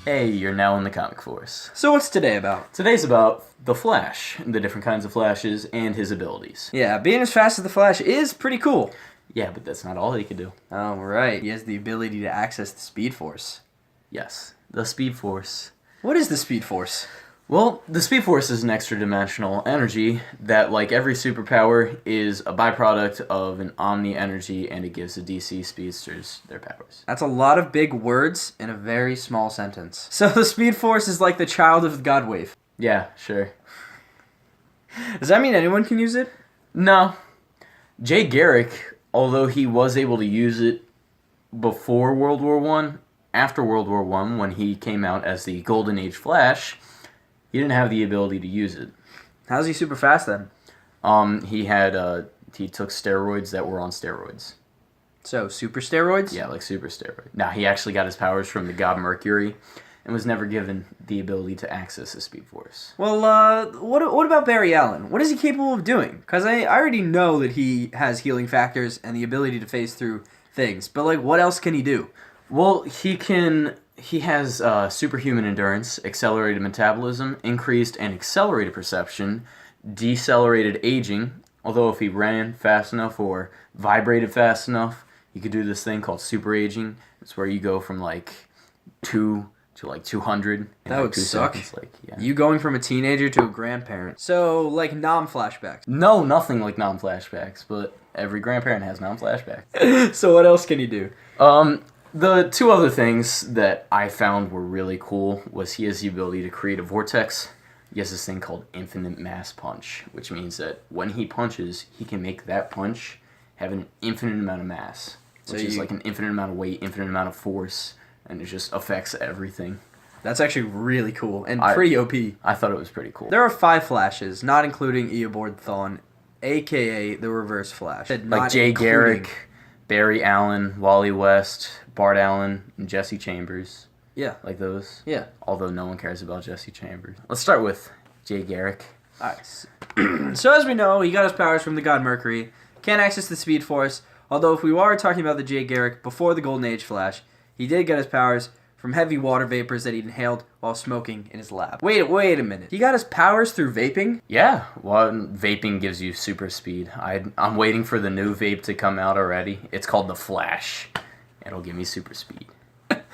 Hey, you're now in the Comic Force. So what's today about? Today's about the Flash, the different kinds of Flashes, and his abilities. Yeah, being as fast as the Flash is pretty cool. Yeah, but that's not all he can do. Oh, right. He has the ability to access the Speed Force. Yes, the Speed Force. What is the Speed Force? Well, the Speed Force is an extra-dimensional energy that, like every superpower, is a byproduct of an Omni energy, and it gives the DC speedsters their powers. That's a lot of big words in a very small sentence. So the Speed Force is like the child of the Godwave. Yeah, sure. Does that mean anyone can use it? No. Jay Garrick, although he was able to use it before World War I, after World War I, when he came out as the Golden Age Flash, he didn't have the ability to use it. How's he super fast then? He took steroids that were on steroids. So, super steroids? Yeah, like super steroid. Now, he actually got his powers from the god Mercury and was never given the ability to access the Speed Force. Well, what about Barry Allen? What is he capable of doing? Because I already know that he has healing factors and the ability to phase through things, but like, what else can he do? Well, he has superhuman endurance, accelerated metabolism, increased and accelerated perception, decelerated aging, although if he ran fast enough or vibrated fast enough, he could do this thing called super aging. It's where you go from like 2 to like 200. That would 2 suck. seconds. Like, yeah. You going from a teenager to a grandparent. So, like, non-flashbacks. No, nothing like non-flashbacks, but every grandparent has non-flashbacks. So what else can he do? The two other things that I found were really cool was he has the ability to create a vortex. He has this thing called infinite mass punch, which means that when he punches, he can make that punch have an infinite amount of mass, which is like an infinite amount of weight, infinite amount of force, and it just affects everything. That's actually really cool and pretty OP. I thought it was pretty cool. There are 5 Flashes, not including Eobard Thawne, a.k.a. the Reverse Flash. Like Jay Garrick, Barry Allen, Wally West, Bart Allen, and Jesse Chambers. Yeah. Like those? Yeah. Although no one cares about Jesse Chambers. Let's start with Jay Garrick. Alright. So as we know, he got his powers from the god Mercury. Can't access the Speed Force. Although if we were talking about the Jay Garrick before the Golden Age Flash, he did get his powers from heavy water vapors that he inhaled while smoking in his lab. Wait a minute. He got his powers through vaping? Yeah, well, vaping gives you super speed. I'm waiting for the new vape to come out already. It's called the Flash. It'll give me super speed.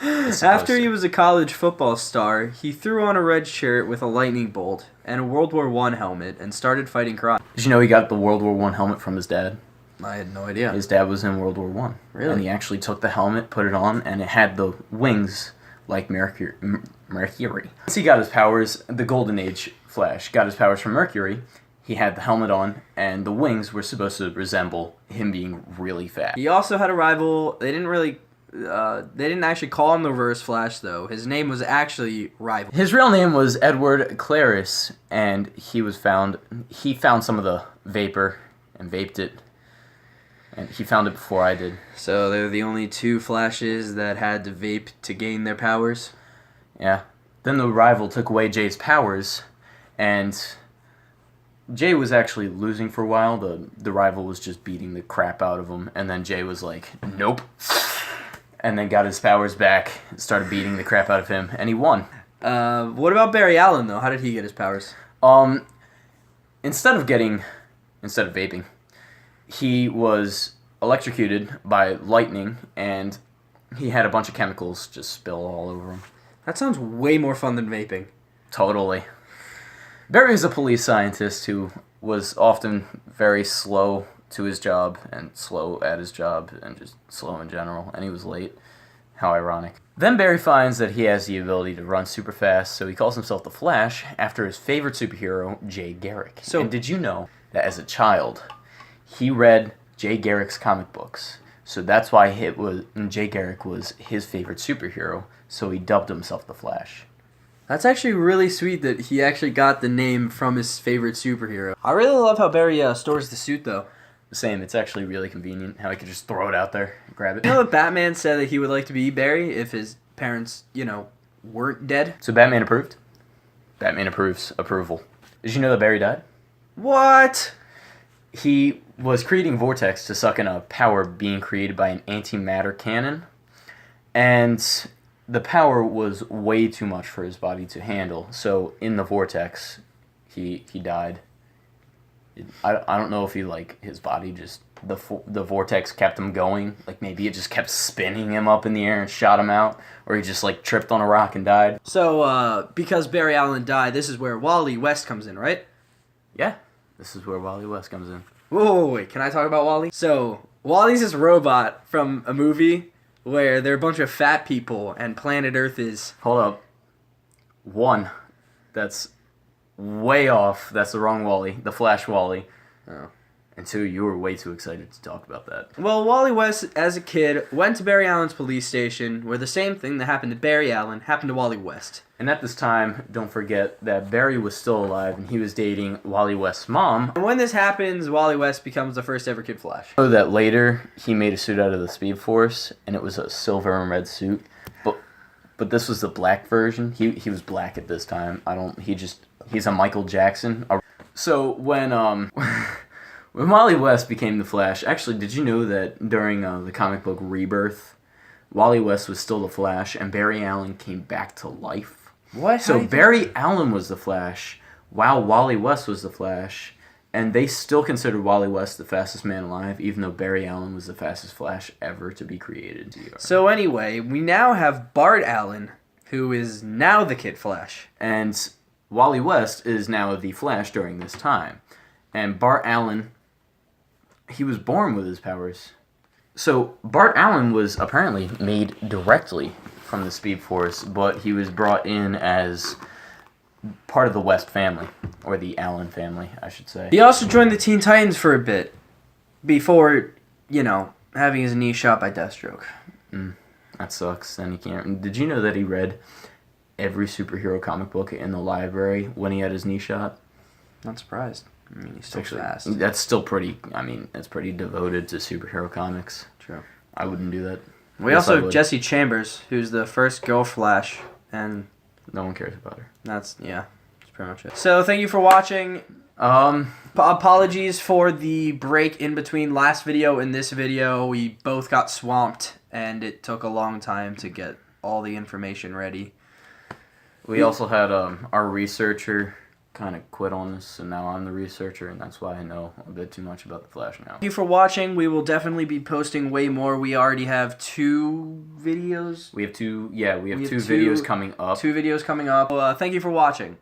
After he was a college football star, he threw on a red shirt with a lightning bolt and a World War I helmet and started fighting crime. Did you know he got the World War I helmet from his dad? I had no idea. His dad was in World War I. Really? And he actually took the helmet, put it on, and it had the wings like Mercury. Once he got his powers, the Golden Age Flash got his powers from Mercury. He had the helmet on, and the wings were supposed to resemble him being really fast. He also had a rival. They didn't actually call him the Reverse Flash, though. His name was actually Rival. His real name was Edward Claris, and he found some of the vapor and vaped it. And he found it before I did. So they're the only 2 Flashes that had to vape to gain their powers? Yeah. Then the rival took away Jay's powers, and Jay was actually losing for a while. The rival was just beating the crap out of him, and then Jay was like, nope. And then got his powers back, started beating the crap out of him, and he won. What about Barry Allen, though? How did he get his powers? Instead of vaping, he was electrocuted by lightning, and he had a bunch of chemicals just spill all over him. That sounds way more fun than vaping. Totally. Barry was a police scientist who was often very slow to his job and slow at his job and just slow in general, and he was late. How ironic. Then Barry finds that he has the ability to run super fast, so he calls himself the Flash after his favorite superhero, Jay Garrick. And did you know that as a child, he read Jay Garrick's comic books? So that's why Jay Garrick was his favorite superhero, so he dubbed himself the Flash. That's actually really sweet that he actually got the name from his favorite superhero. I really love how Barry stores the suit, though. Same, it's actually really convenient how he could just throw it out there and grab it. You know that Batman said that he would like to be Barry if his parents, weren't dead? So Batman approved? Batman approves approval. Did you know that Barry died? What? He was creating Vortex to suck in a power being created by an antimatter cannon, and the power was way too much for his body to handle. So in the vortex, he died. I don't know if he his body just the vortex kept him going. Like maybe it just kept spinning him up in the air and shot him out, or he just tripped on a rock and died. So because Barry Allen died, this is where Wally West comes in, right? Yeah, this is where Wally West comes in. Whoa, wait, can I talk about Wally? So Wally's this robot from a movie where they're a bunch of fat people and planet Earth is... Hold up. One, that's way off. That's the wrong Wally. The Flash Wally. Oh. And two, you were way too excited to talk about that. Well, Wally West, as a kid, went to Barry Allen's police station where the same thing that happened to Barry Allen happened to Wally West. And at this time, don't forget that Barry was still alive and he was dating Wally West's mom. And when this happens, Wally West becomes the first ever Kid Flash. So that later, he made a suit out of the Speed Force, and it was a silver and red suit. But this was the black version. He was black at this time. He's a Michael Jackson. So when when Wally West became the Flash, actually, did you know that during the comic book Rebirth, Wally West was still the Flash, and Barry Allen came back to life? What? So Barry Allen was the Flash, while Wally West was the Flash, and they still considered Wally West the fastest man alive, even though Barry Allen was the fastest Flash ever to be created. So anyway, we now have Bart Allen, who is now the Kid Flash. And Wally West is now the Flash during this time. And Bart Allen, he was born with his powers. So Bart Allen was apparently made directly from the Speed Force, but he was brought in as part of the West family, or the Allen family, I should say. He also joined the Teen Titans for a bit, before, having his knee shot by Deathstroke. That sucks. Then he can't. Did you know that he read every superhero comic book in the library when he had his knee shot? Not surprised. I mean, he's still fast. That's still pretty. That's pretty devoted to superhero comics. True. I wouldn't do that. We also have Jesse Chambers, who's the first girl Flash, and no one cares about her. That's pretty much it. So thank you for watching. Apologies for the break in between last video and this video. We both got swamped, and it took a long time to get all the information ready. We also had our researcher kind of quit on us, and now I'm the researcher, and that's why I know a bit too much about the Flash now. Thank you for watching. We will definitely be posting way more. We already have 2 videos. We have two videos coming up. 2 videos coming up. Thank you for watching.